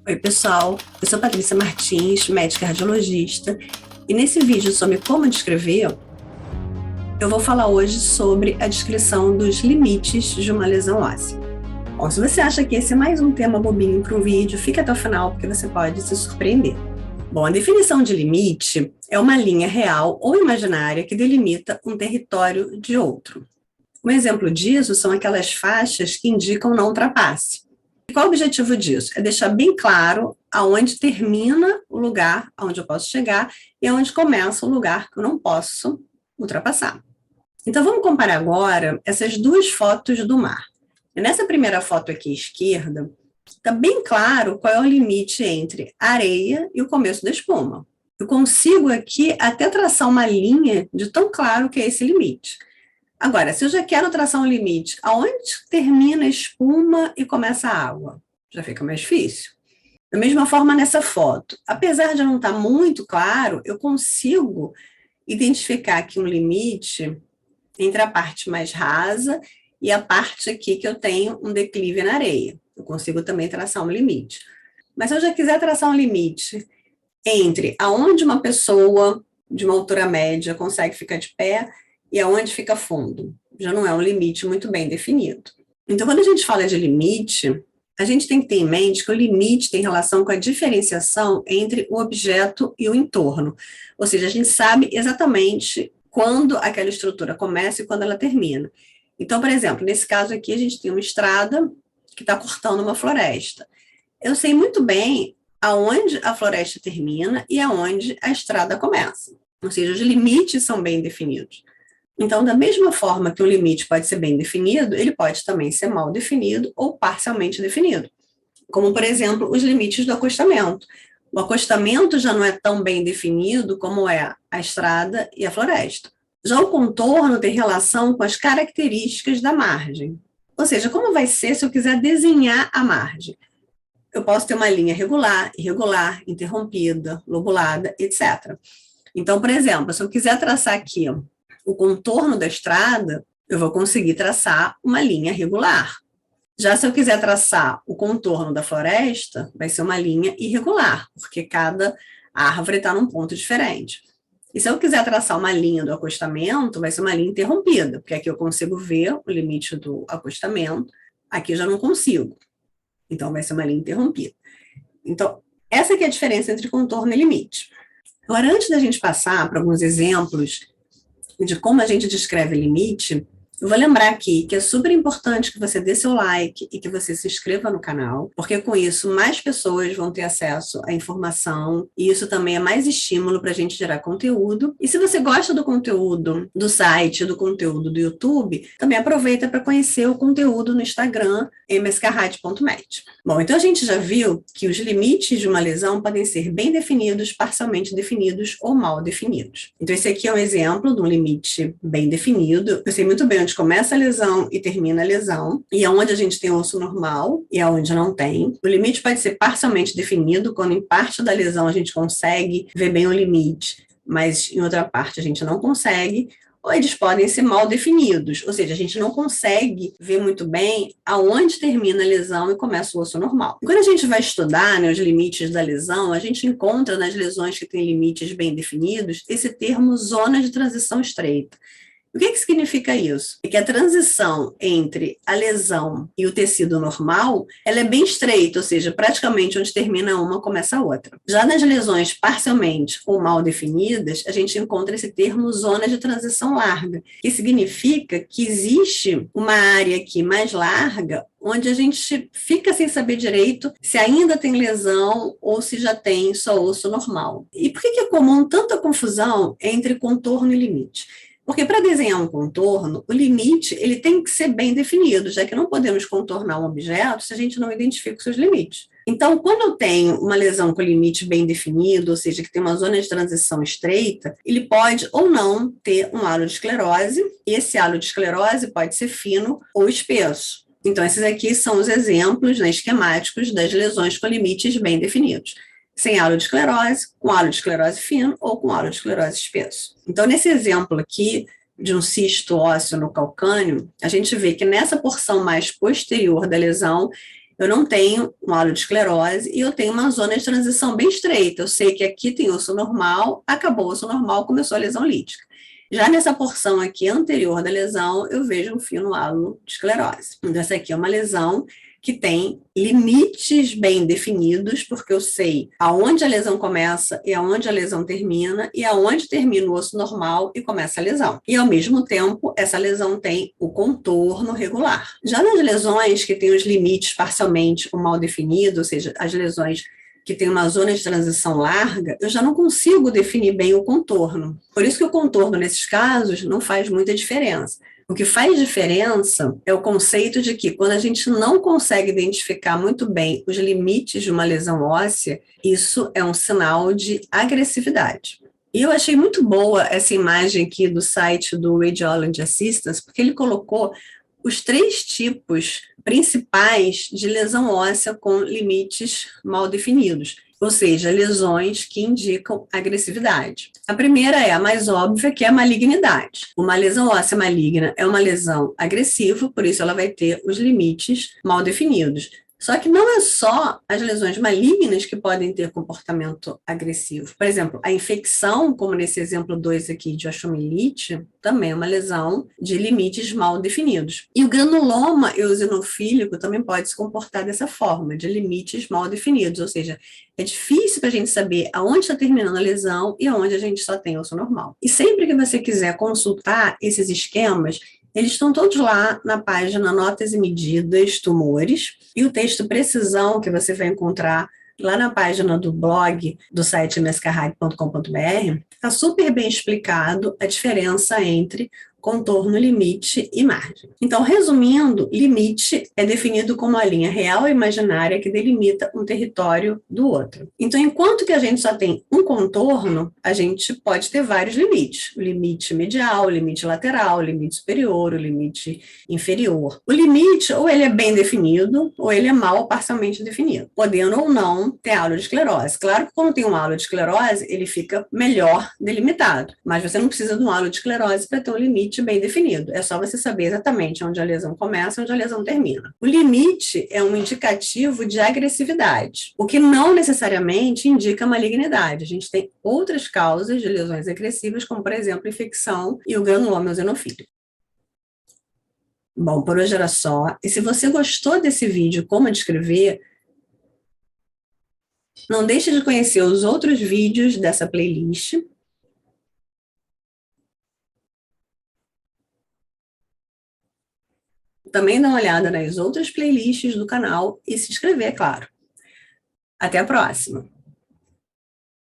Oi, pessoal. Eu sou Patrícia Martins, médica cardiologista, e nesse vídeo sobre como descrever, eu vou falar hoje sobre a descrição dos limites de uma lesão óssea. Bom, se você acha que esse é mais um tema bobinho para o vídeo, fique até o final, porque você pode se surpreender. Bom, a definição de limite é uma linha real ou imaginária que delimita um território de outro. Um exemplo disso são aquelas faixas que indicam não ultrapasse. Qual o objetivo disso? É deixar bem claro aonde termina o lugar aonde eu posso chegar e aonde começa o lugar que eu não posso ultrapassar. Então, vamos comparar agora essas duas fotos do mar. Nessa primeira foto aqui à esquerda, está bem claro qual é o limite entre a areia e o começo da espuma. Eu consigo aqui até traçar uma linha de tão claro que é esse limite. Agora, se eu já quero traçar um limite, aonde termina a espuma e começa a água? Já fica mais difícil. Da mesma forma nessa foto, apesar de não estar muito claro, eu consigo identificar aqui um limite entre a parte mais rasa e a parte aqui que eu tenho um declive na areia. Eu consigo também traçar um limite. Mas se eu já quiser traçar um limite entre aonde uma pessoa de uma altura média consegue ficar de pé e aonde fica fundo, já não é um limite muito bem definido. Então, quando a gente fala de limite, a gente tem que ter em mente que o limite tem relação com a diferenciação entre o objeto e o entorno. Ou seja, a gente sabe exatamente quando aquela estrutura começa e quando ela termina. Então, por exemplo, nesse caso aqui, a gente tem uma estrada que está cortando uma floresta. Eu sei muito bem aonde a floresta termina e aonde a estrada começa. Ou seja, os limites são bem definidos. Então, da mesma forma que um limite pode ser bem definido, ele pode também ser mal definido ou parcialmente definido. Como, por exemplo, os limites do acostamento. O acostamento já não é tão bem definido como é a estrada e a floresta. Já o contorno tem relação com as características da margem. Ou seja, como vai ser se eu quiser desenhar a margem? Eu posso ter uma linha regular, irregular, interrompida, lobulada, etc. Então, por exemplo, se eu quiser traçar aqui o contorno da estrada, eu vou conseguir traçar uma linha regular. Já se eu quiser traçar o contorno da floresta, vai ser uma linha irregular, porque cada árvore está num ponto diferente. E se eu quiser traçar uma linha do acostamento, vai ser uma linha interrompida, porque aqui eu consigo ver o limite do acostamento, aqui eu já não consigo. Então, vai ser uma linha interrompida. Então, essa aqui é a diferença entre contorno e limite. Agora, antes da gente passar para alguns exemplos de como a gente descreve limite, eu vou lembrar aqui que é super importante que você dê seu like e que você se inscreva no canal, porque com isso mais pessoas vão ter acesso à informação e isso também é mais estímulo para a gente gerar conteúdo. E se você gosta do conteúdo do site, do conteúdo do YouTube, também aproveita para conhecer o conteúdo no Instagram, mskrad.med. Bom, então a gente já viu que os limites de uma lesão podem ser bem definidos, parcialmente definidos ou mal definidos. Então esse aqui é um exemplo de um limite bem definido. Eu sei muito bem onde começa a lesão e termina a lesão, e aonde a gente tem osso normal e aonde não tem. O limite pode ser parcialmente definido, quando em parte da lesão a gente consegue ver bem o limite, mas em outra parte a gente não consegue, ou eles podem ser mal definidos, ou seja, a gente não consegue ver muito bem aonde termina a lesão e começa o osso normal. E quando a gente vai estudar, né, os limites da lesão, a gente encontra nas lesões que têm limites bem definidos esse termo zona de transição estreita. O que significa isso? É que a transição entre a lesão e o tecido normal, ela é bem estreita, ou seja, praticamente onde termina uma, começa a outra. Já nas lesões parcialmente ou mal definidas, a gente encontra esse termo zona de transição larga, que significa que existe uma área aqui mais larga, onde a gente fica sem saber direito se ainda tem lesão ou se já tem só osso normal. E por que é comum tanta confusão entre contorno e limite? Porque para desenhar um contorno, o limite ele tem que ser bem definido, já que não podemos contornar um objeto se a gente não identifica os seus limites. Então, quando eu tenho uma lesão com limite bem definido, ou seja, que tem uma zona de transição estreita, ele pode ou não ter um halo de esclerose, e esse halo de esclerose pode ser fino ou espesso. Então, esses aqui são os exemplos, né, esquemáticos das lesões com limites bem definidos. Sem halo de esclerose, com halo de esclerose fino ou com halo de esclerose espesso. Então, nesse exemplo aqui de um cisto ósseo no calcâneo, a gente vê que nessa porção mais posterior da lesão, Eu não tenho um halo de esclerose e eu tenho uma zona de transição bem estreita. Eu sei que aqui tem osso normal, acabou o osso normal, começou a lesão lítica. Já nessa porção aqui anterior da lesão, eu vejo um fino halo de esclerose. Então, essa aqui é uma lesão que tem limites bem definidos, porque eu sei aonde a lesão começa e aonde a lesão termina, e aonde termina o osso normal e começa a lesão. E, ao mesmo tempo, essa lesão tem o contorno regular. Já nas lesões que têm os limites parcialmente ou mal definidos, ou seja, as lesões que tem uma zona de transição larga, eu já não consigo definir bem o contorno. Por isso que o contorno, nesses casos, não faz muita diferença. O que faz diferença é o conceito de que, quando a gente não consegue identificar muito bem os limites de uma lesão óssea, isso é um sinal de agressividade. E eu achei muito boa essa imagem aqui do site do Radiology Assistance, porque ele colocou os 3 tipos principais de lesão óssea com limites mal definidos, ou seja, lesões que indicam agressividade. A primeira é a mais óbvia, que é a malignidade. Uma lesão óssea maligna é uma lesão agressiva, por isso ela vai ter os limites mal definidos. Só que não é só as lesões malignas que podem ter comportamento agressivo. Por exemplo, a infecção, como nesse exemplo 2 aqui de osteomielite, também é uma lesão de limites mal definidos. E o granuloma eosinofílico também pode se comportar dessa forma, de limites mal definidos, ou seja, é difícil para a gente saber aonde está terminando a lesão e aonde a gente só tem osso normal. E sempre que você quiser consultar esses esquemas, eles estão todos lá na página Notas e Medidas Tumores, e o texto Precisão, que você vai encontrar lá na página do blog do site mscarrag.com.br, está super bem explicado a diferença entre contorno, limite e margem. Então, resumindo, limite é definido como a linha real ou imaginária que delimita um território do outro. Então, enquanto que a gente só tem um contorno, a gente pode ter vários limites. O limite medial, o limite lateral, o limite superior, o limite inferior. O limite, ou ele é bem definido, ou ele é mal ou parcialmente definido, podendo ou não ter halo de esclerose. Claro que quando tem um halo de esclerose, ele fica melhor delimitado, mas você não precisa de um halo de esclerose para ter um limite bem definido. É só você saber exatamente onde a lesão começa e onde a lesão termina. O limite é um indicativo de agressividade, o que não necessariamente indica malignidade. A gente tem outras causas de lesões agressivas, como, por exemplo, infecção e o granuloma eosinofílico. Bom, por hoje era só. E se você gostou desse vídeo, como descrever, não deixe de conhecer os outros vídeos dessa playlist. Também dá uma olhada nas outras playlists do canal e se inscrever, claro. Até a próxima!